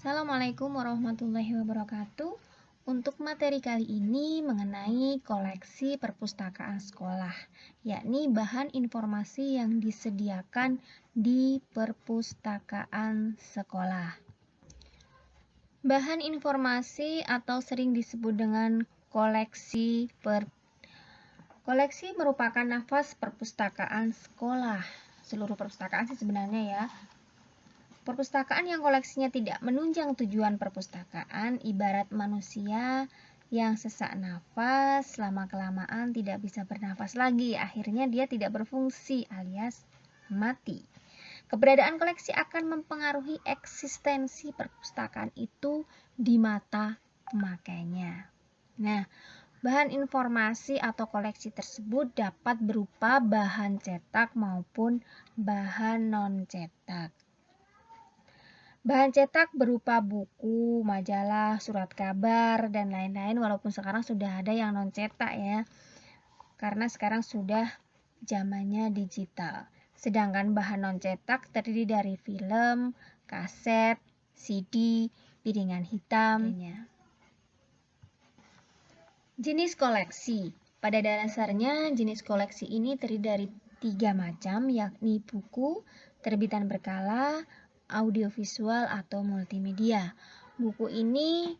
Assalamualaikum warahmatullahi wabarakatuh. Untuk materi kali ini mengenai koleksi perpustakaan sekolah, yakni bahan informasi yang disediakan di perpustakaan sekolah. Bahan informasi atau sering disebut dengan koleksi merupakan nafas perpustakaan sekolah. Seluruh perpustakaan sih sebenarnya ya. Perpustakaan yang koleksinya tidak menunjang tujuan perpustakaan ibarat manusia yang sesak nafas, lama-kelamaan tidak bisa bernafas lagi. Akhirnya dia tidak berfungsi alias mati. Keberadaan koleksi akan mempengaruhi eksistensi perpustakaan itu di mata pemakainya. Nah, bahan informasi atau koleksi tersebut dapat berupa bahan cetak maupun bahan non-cetak. Bahan cetak berupa buku, majalah, surat kabar, dan lain-lain, walaupun sekarang sudah ada yang non-cetak ya, karena sekarang sudah zamannya digital. Sedangkan bahan non-cetak terdiri dari film, kaset, CD, piringan hitam. Jenis koleksi. Pada dasarnya jenis koleksi ini terdiri dari 3 macam, yakni buku, terbitan berkala, audiovisual atau multimedia. Buku ini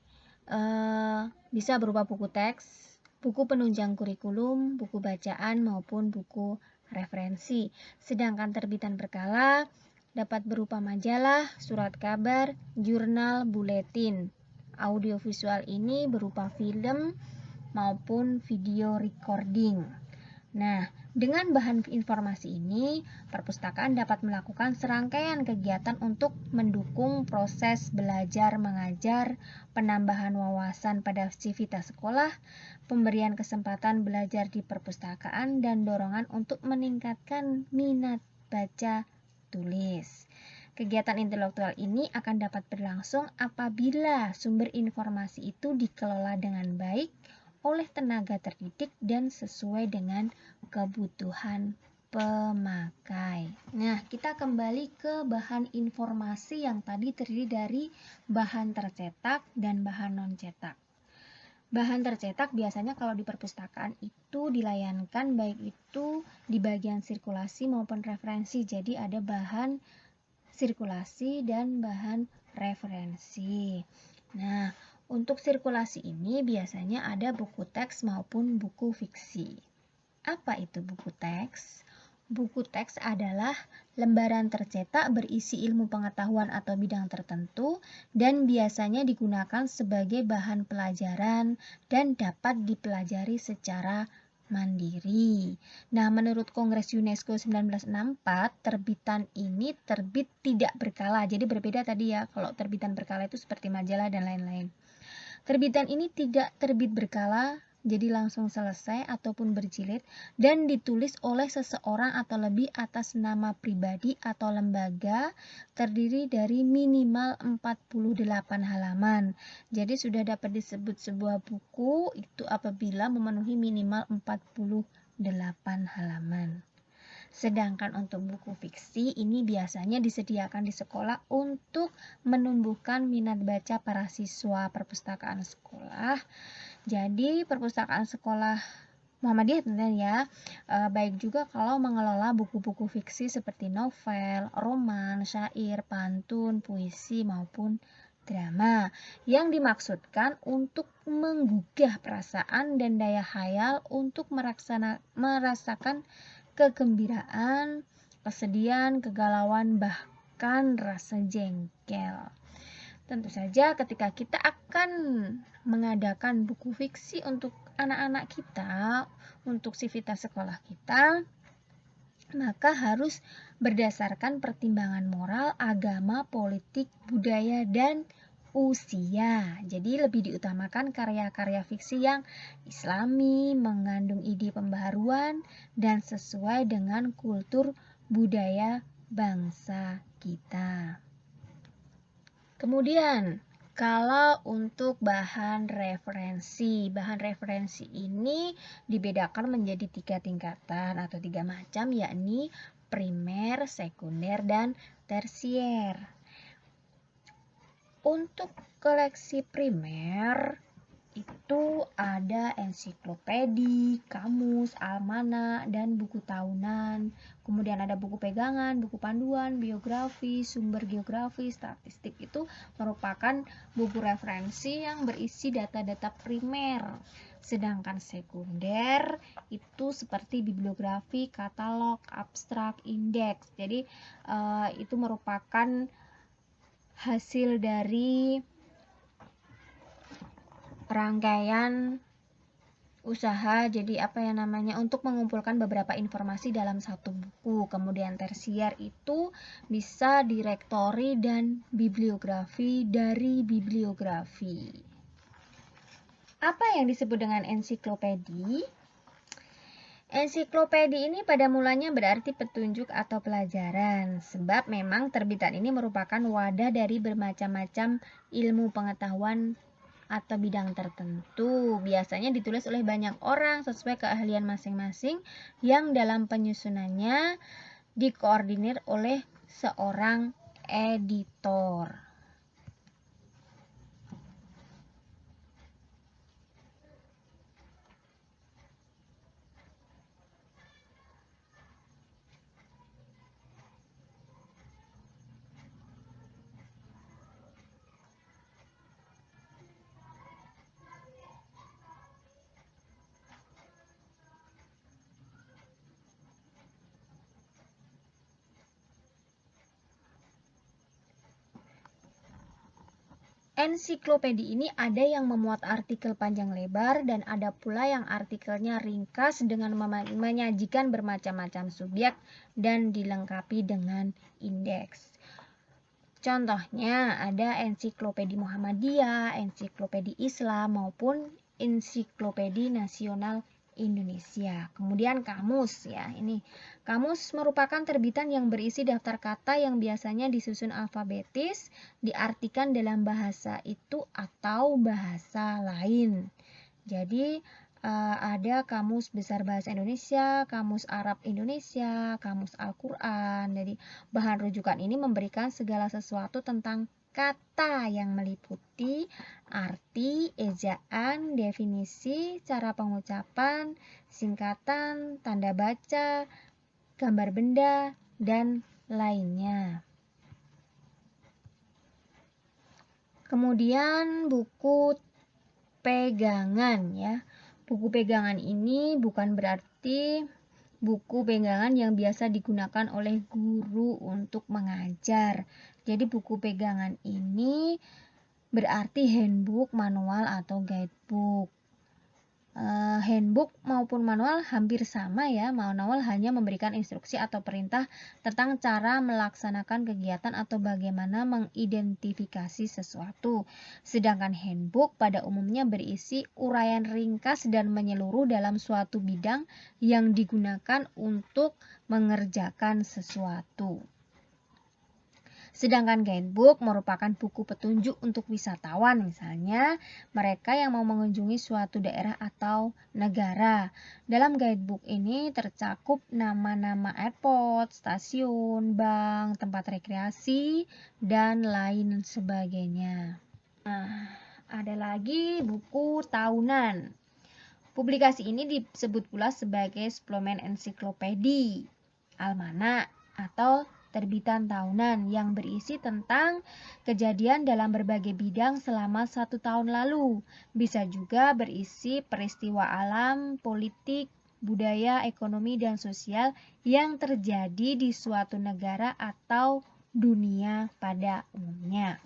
bisa berupa buku teks, buku penunjang kurikulum, buku bacaan maupun buku referensi. Sedangkan terbitan berkala dapat berupa majalah, surat kabar, jurnal, buletin. Audiovisual ini berupa film maupun video recording. Nah, dengan bahan informasi ini, perpustakaan dapat melakukan serangkaian kegiatan untuk mendukung proses belajar mengajar, penambahan wawasan pada aktivitas sekolah, pemberian kesempatan belajar di perpustakaan, dan dorongan untuk meningkatkan minat baca tulis. Kegiatan intelektual ini akan dapat berlangsung apabila sumber informasi itu dikelola dengan baik oleh tenaga terdidik dan sesuai dengan kebutuhan pemakai. Nah, kita kembali ke bahan informasi yang tadi terdiri dari bahan tercetak dan bahan non-cetak. Bahan tercetak biasanya kalau di perpustakaan itu dilayankan baik itu di bagian sirkulasi maupun referensi. Jadi ada bahan sirkulasi dan bahan referensi. Nah, untuk sirkulasi ini biasanya ada buku teks maupun buku fiksi. Apa itu buku teks? Buku teks adalah lembaran tercetak berisi ilmu pengetahuan atau bidang tertentu dan biasanya digunakan sebagai bahan pelajaran dan dapat dipelajari secara mandiri. Nah, menurut Kongres UNESCO 1964, terbitan ini terbit tidak berkala. Jadi berbeda tadi ya, kalau terbitan berkala itu seperti majalah dan lain-lain. Terbitan ini tidak terbit berkala, jadi langsung selesai ataupun berjilid, dan ditulis oleh seseorang atau lebih atas nama pribadi atau lembaga, terdiri dari minimal 48 halaman. Jadi sudah dapat disebut sebuah buku itu apabila memenuhi minimal 48 halaman. Sedangkan untuk buku fiksi ini biasanya disediakan di sekolah untuk menumbuhkan minat baca para siswa perpustakaan sekolah. Jadi perpustakaan sekolah Muhammadiyah tentunya ya, baik juga kalau mengelola buku-buku fiksi seperti novel, roman, syair, pantun, puisi maupun drama yang dimaksudkan untuk menggugah perasaan dan daya khayal untuk merasakan kegembiraan, kesedihan, kegalauan, bahkan rasa jengkel. Tentu saja ketika kita akan mengadakan buku fiksi untuk anak-anak kita, untuk sivitas sekolah kita, maka harus berdasarkan pertimbangan moral, agama, politik, budaya, dan usia. Jadi lebih diutamakan karya-karya fiksi yang islami, mengandung ide pembaharuan, dan sesuai dengan kultur budaya bangsa kita. Kemudian, kalau untuk bahan referensi ini dibedakan menjadi 3 tingkatan atau 3 macam, yakni primer, sekunder, dan tersier. Untuk koleksi primer itu ada ensiklopedi, kamus, almanak, dan buku tahunan. Kemudian ada buku pegangan, buku panduan, biografi, sumber geografi, statistik. Itu merupakan buku referensi yang berisi data-data primer. Sedangkan sekunder itu seperti bibliografi, katalog, abstrak, indeks. Jadi itu merupakan hasil dari rangkaian usaha, jadi untuk mengumpulkan beberapa informasi dalam satu buku. Kemudian tersier itu bisa direktori dan bibliografi dari bibliografi. Apa yang disebut dengan ensiklopedi? Ensiklopedi ini pada mulanya berarti petunjuk atau pelajaran, sebab memang terbitan ini merupakan wadah dari bermacam-macam ilmu pengetahuan atau bidang tertentu. Biasanya ditulis oleh banyak orang sesuai keahlian masing-masing yang dalam penyusunannya dikoordinir oleh seorang editor. Ensiklopedi ini ada yang memuat artikel panjang lebar dan ada pula yang artikelnya ringkas dengan menyajikan bermacam-macam subjek dan dilengkapi dengan indeks. Contohnya ada ensiklopedi Muhammadiyah, ensiklopedi Islam maupun ensiklopedi nasional Indonesia. Kemudian kamus ya, ini kamus merupakan terbitan yang berisi daftar kata yang biasanya disusun alfabetis, diartikan dalam bahasa itu atau bahasa lain. Jadi ada kamus besar bahasa Indonesia, kamus Arab Indonesia, kamus Al-Quran. Jadi bahan rujukan ini memberikan segala sesuatu tentang kata yang meliputi arti, ejaan, definisi, cara pengucapan, singkatan, tanda baca, gambar benda, dan lainnya. Kemudian buku pegangan ya. Buku pegangan ini bukan berarti buku pegangan yang biasa digunakan oleh guru untuk mengajar. Jadi buku pegangan ini berarti handbook, manual, atau guidebook. Handbook maupun manual hampir sama ya. Manual hanya memberikan instruksi atau perintah tentang cara melaksanakan kegiatan atau bagaimana mengidentifikasi sesuatu. Sedangkan handbook pada umumnya berisi uraian ringkas dan menyeluruh dalam suatu bidang yang digunakan untuk mengerjakan sesuatu. Sedangkan guidebook merupakan buku petunjuk untuk wisatawan, misalnya mereka yang mau mengunjungi suatu daerah atau negara. Dalam guidebook ini tercakup nama-nama airport, stasiun, bank, tempat rekreasi, dan lain sebagainya. Nah, ada lagi buku tahunan. Publikasi ini disebut pula sebagai suplemen ensiklopedi, almanak, atau terbitan tahunan yang berisi tentang kejadian dalam berbagai bidang selama 1 tahun lalu. Bisa juga berisi peristiwa alam, politik, budaya, ekonomi, dan sosial yang terjadi di suatu negara atau dunia pada umumnya.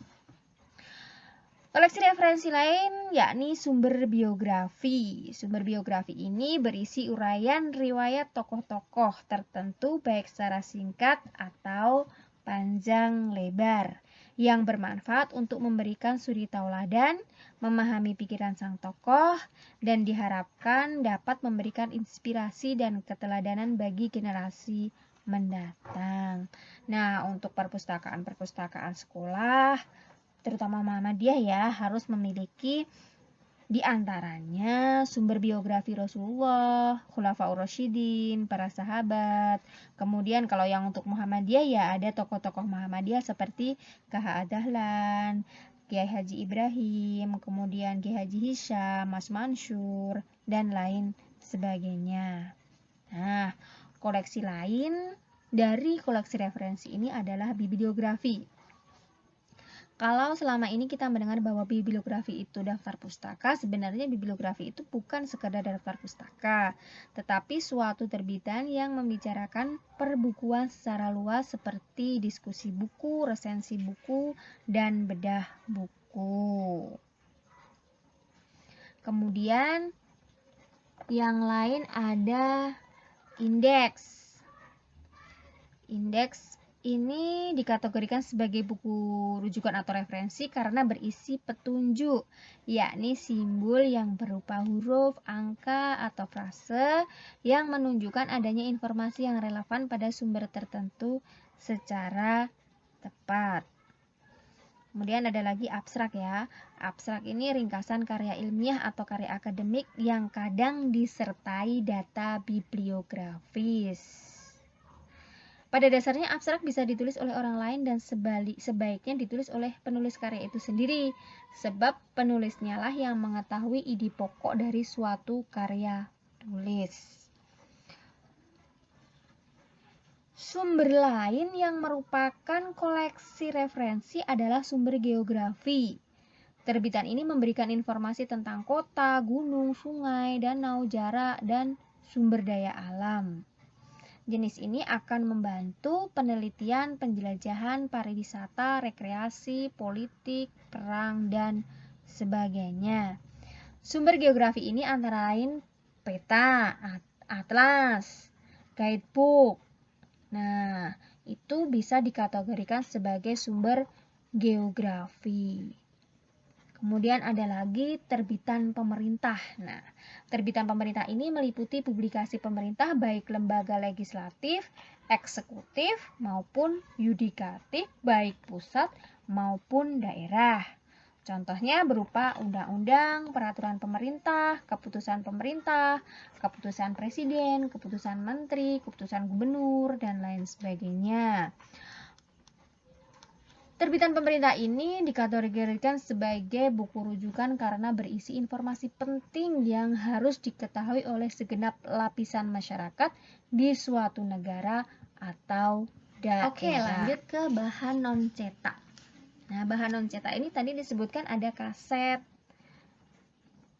Koleksi referensi lain yakni sumber biografi. Sumber biografi ini berisi uraian riwayat tokoh-tokoh tertentu baik secara singkat atau panjang lebar yang bermanfaat untuk memberikan suri tauladan, memahami pikiran sang tokoh, dan diharapkan dapat memberikan inspirasi dan keteladanan bagi generasi mendatang. Nah, untuk perpustakaan sekolah terutama Muhammadiyah ya harus memiliki diantaranya sumber biografi Rasulullah, Khulafaur Rasyidin, para sahabat. Kemudian kalau yang untuk Muhammadiyah ya ada tokoh-tokoh Muhammadiyah seperti K.H. Dahlan, Kiai Haji Ibrahim, kemudian Kiai Haji Hisham, Mas Mansur, dan lain sebagainya. Nah, koleksi lain dari koleksi referensi ini adalah bibliografi. Kalau selama ini kita mendengar bahwa bibliografi itu daftar pustaka, sebenarnya bibliografi itu bukan sekedar daftar pustaka, tetapi suatu terbitan yang membicarakan perbukuan secara luas seperti diskusi buku, resensi buku, dan bedah buku. Kemudian yang lain ada indeks. Indeks ini dikategorikan sebagai buku rujukan atau referensi karena berisi petunjuk, yakni simbol yang berupa huruf, angka, atau frase yang menunjukkan adanya informasi yang relevan pada sumber tertentu secara tepat. Kemudian ada lagi abstrak ya. Abstrak ini ringkasan karya ilmiah atau karya akademik yang kadang disertai data bibliografis. Pada dasarnya abstrak bisa ditulis oleh orang lain dan sebaiknya ditulis oleh penulis karya itu sendiri, sebab penulisnya lah yang mengetahui ide pokok dari suatu karya tulis. Sumber lain yang merupakan koleksi referensi adalah sumber geografi. Terbitan ini memberikan informasi tentang kota, gunung, sungai, danau, jarak, dan sumber daya alam. Jenis ini akan membantu penelitian, penjelajahan, pariwisata, rekreasi, politik, perang, dan sebagainya. Sumber geografi ini antara lain peta, atlas, guidebook. Nah, itu bisa dikategorikan sebagai sumber geografi. Kemudian ada lagi terbitan pemerintah. Nah, terbitan pemerintah ini meliputi publikasi pemerintah baik lembaga legislatif, eksekutif, maupun yudikatif baik pusat maupun daerah. Contohnya berupa undang-undang, peraturan pemerintah, keputusan presiden, keputusan menteri, keputusan gubernur, dan lain sebagainya. Terbitan pemerintah ini dikategorikan sebagai buku rujukan karena berisi informasi penting yang harus diketahui oleh segenap lapisan masyarakat di suatu negara atau daerah. Oke, lanjut ke bahan non-cetak. Nah, bahan non-cetak ini tadi disebutkan ada kaset,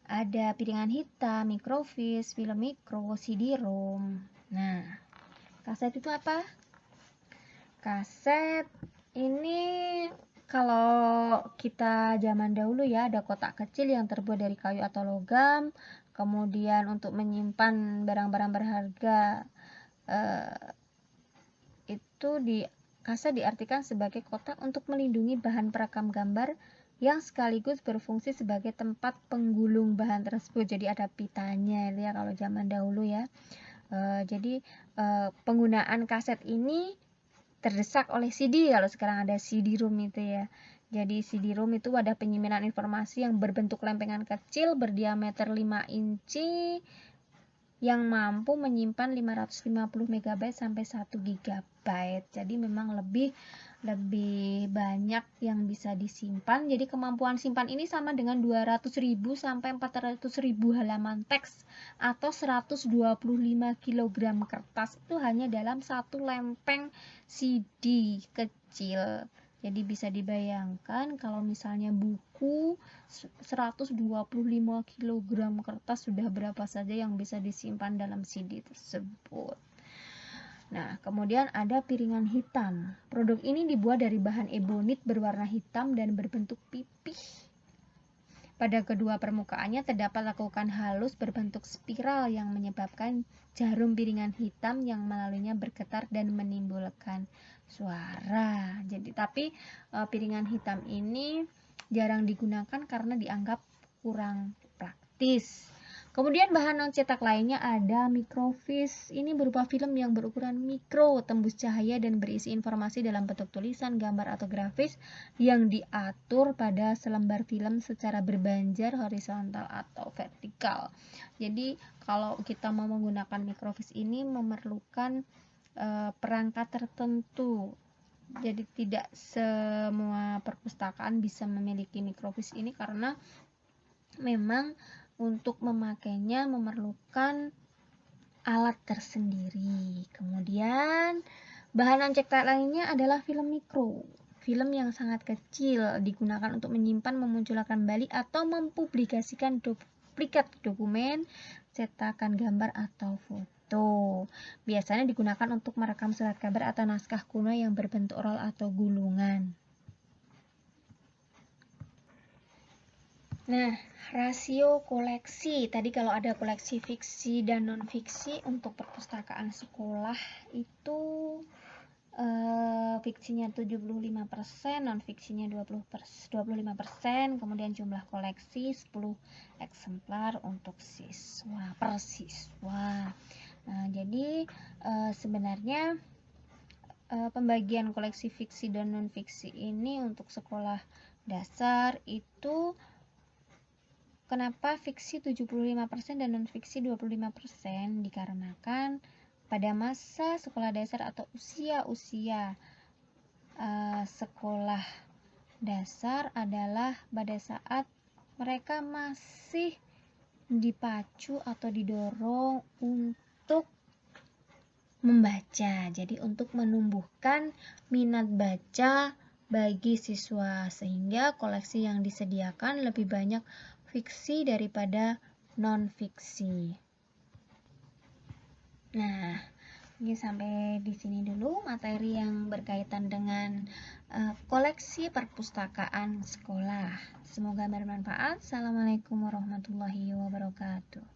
ada piringan hitam, mikrofis, film mikro, CD-ROM. Nah, kaset itu apa? Kaset ini kalau kita zaman dahulu ya, ada kotak kecil yang terbuat dari kayu atau logam. Kemudian untuk menyimpan barang-barang berharga itu kaset diartikan sebagai kotak untuk melindungi bahan perekam gambar yang sekaligus berfungsi sebagai tempat penggulung bahan tersebut. Jadi ada pitanya ya kalau zaman dahulu ya. Jadi penggunaan kaset ini terdesak oleh CD. Kalau sekarang ada CD-ROM itu ya. Jadi CD-ROM itu wadah penyimpanan informasi yang berbentuk lempengan kecil berdiameter 5 inci yang mampu menyimpan 550 MB sampai 1 GB. Jadi memang lebih banyak yang bisa disimpan. Jadi kemampuan simpan ini sama dengan 200.000 sampai 400.000 halaman teks atau 125 kg kertas itu hanya dalam satu lempeng CD kecil. Jadi bisa dibayangkan kalau misalnya buku 125 kg kertas sudah berapa saja yang bisa disimpan dalam CD tersebut. Nah, kemudian ada piringan hitam. Produk ini dibuat dari bahan ebonit berwarna hitam dan berbentuk pipih. Pada kedua permukaannya terdapat lekukan halus berbentuk spiral yang menyebabkan jarum piringan hitam yang melaluinya bergetar dan menimbulkan suara. Jadi tapi piringan hitam ini jarang digunakan karena dianggap kurang praktis. Kemudian bahan non-cetak lainnya ada mikrofis. Ini berupa film yang berukuran mikro, tembus cahaya dan berisi informasi dalam bentuk tulisan, gambar atau grafis yang diatur pada selembar film secara berbanjar horizontal atau vertikal. Jadi kalau kita mau menggunakan mikrofis ini memerlukan perangkat tertentu. Jadi tidak semua perpustakaan bisa memiliki mikrofis ini karena memang untuk memakainya memerlukan alat tersendiri. Kemudian bahan cetak lainnya adalah film mikro. Film yang sangat kecil digunakan untuk menyimpan, memunculkan kembali atau mempublikasikan duplikat dokumen, cetakan gambar atau foto. Biasanya digunakan untuk merekam surat kabar atau naskah kuno yang berbentuk oral atau gulungan. Nah, rasio koleksi. Tadi kalau ada koleksi fiksi dan non-fiksi untuk perpustakaan sekolah itu fiksinya 75%, non-fiksinya 25%, kemudian jumlah koleksi 10 eksemplar untuk siswa per siswa. Nah, jadi sebenarnya pembagian koleksi fiksi dan non-fiksi ini untuk sekolah dasar itu kenapa fiksi 75% dan non-fiksi 25%? Dikarenakan pada masa sekolah dasar atau usia-usia sekolah dasar adalah pada saat mereka masih dipacu atau didorong untuk membaca. Jadi untuk menumbuhkan minat baca bagi siswa, sehingga koleksi yang disediakan lebih banyak fiksi daripada non-fiksi. Nah, ini sampai di sini dulu materi yang berkaitan dengan koleksi perpustakaan sekolah. Semoga bermanfaat. Assalamualaikum warahmatullahi wabarakatuh.